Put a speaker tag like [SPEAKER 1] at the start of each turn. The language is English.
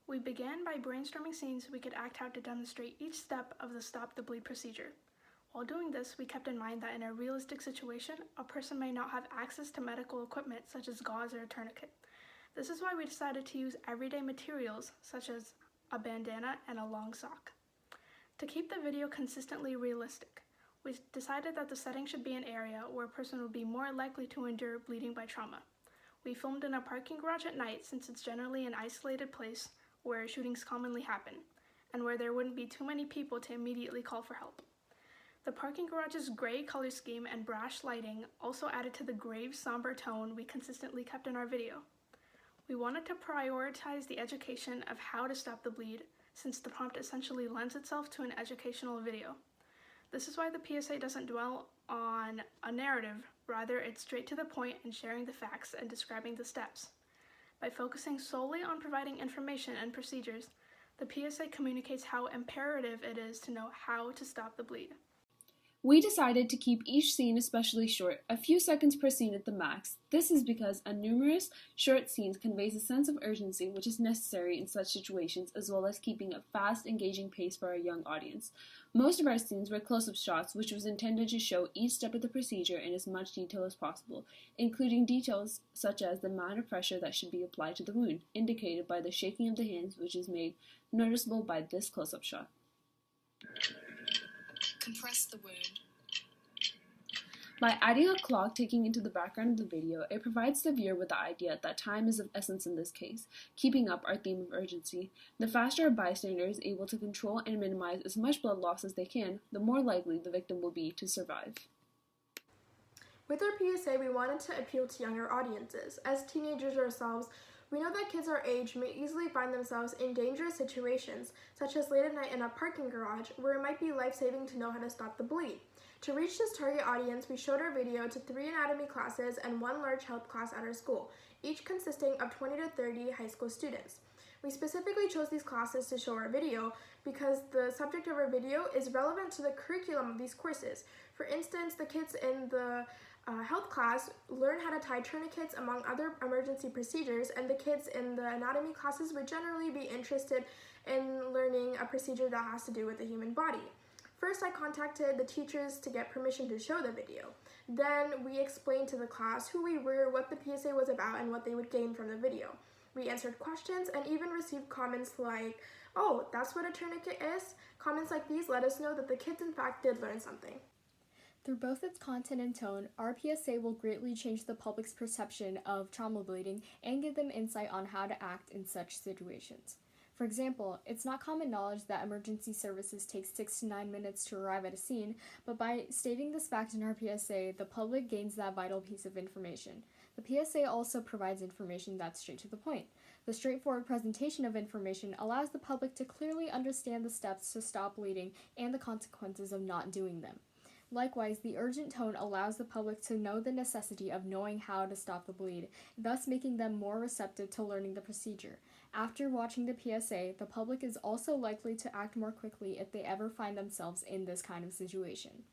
[SPEAKER 1] We began by brainstorming scenes we could act out to demonstrate each step of the Stop the Bleed procedure. While doing this, we kept in mind that in a realistic situation, a person may not have access to medical equipment such as gauze or a tourniquet. This is why we decided to use everyday materials such as a bandana and a long sock. To keep the video consistently realistic, we decided that the setting should be an area where a person would be more likely to endure bleeding by trauma. We filmed in a parking garage at night since it's generally an isolated place where shootings commonly happen, and where there wouldn't be too many people to immediately call for help. The parking garage's gray color scheme and brash lighting also added to the grave, somber tone we consistently kept in our video. We wanted to prioritize the education of how to stop the bleed, since the prompt essentially lends itself to an educational video. This is why the PSA doesn't dwell on a narrative, rather it's straight to the point in sharing the facts and describing the steps. By focusing solely on providing information and procedures, the PSA communicates how imperative it is to know how to stop the bleed.
[SPEAKER 2] We decided to keep each scene especially short, a few seconds per scene at the max. This is because a numerous short scenes conveys a sense of urgency which is necessary in such situations, as well as keeping a fast, engaging pace for our young audience. Most of our scenes were close-up shots, which was intended to show each step of the procedure in as much detail as possible, including details such as the amount of pressure that should be applied to the wound, indicated by the shaking of the hands, which is made noticeable by this close-up shot.
[SPEAKER 3] Compress the wound.
[SPEAKER 2] By adding a clock ticking into the background of the video, it provides the viewer with the idea that time is of essence in this case, keeping up our theme of urgency. The faster a bystander is able to control and minimize as much blood loss as they can, the more likely the victim will be to survive.
[SPEAKER 4] With our PSA, we wanted to appeal to younger audiences. As teenagers ourselves, we know that kids our age may easily find themselves in dangerous situations, such as late at night in a parking garage, where it might be life-saving to know how to stop the bleed. To reach this target audience, we showed our video to 3 anatomy classes and 1 large health class at our school, each consisting of 20 to 30 high school students. We specifically chose these classes to show our video because the subject of our video is relevant to the curriculum of these courses. For instance, the kids in the health class learn how to tie tourniquets among other emergency procedures, and the kids in the anatomy classes would generally be interested in learning a procedure that has to do with the human body. First, I contacted the teachers to get permission to show the video. Then we explained to the class who we were, what the PSA was about, and what they would gain from the video. We answered questions and even received comments like, "Oh, that's what a tourniquet is?" Comments like these let us know that the kids in fact did learn something.
[SPEAKER 5] Through both its content and tone, our PSA will greatly change the public's perception of trauma bleeding and give them insight on how to act in such situations. For example, it's not common knowledge that emergency services take 6 to 9 minutes to arrive at a scene, but by stating this fact in our PSA, the public gains that vital piece of information. The PSA also provides information that's straight to the point. The straightforward presentation of information allows the public to clearly understand the steps to stop bleeding and the consequences of not doing them. Likewise, the urgent tone allows the public to know the necessity of knowing how to stop the bleed, thus making them more receptive to learning the procedure. After watching the PSA, the public is also likely to act more quickly if they ever find themselves in this kind of situation.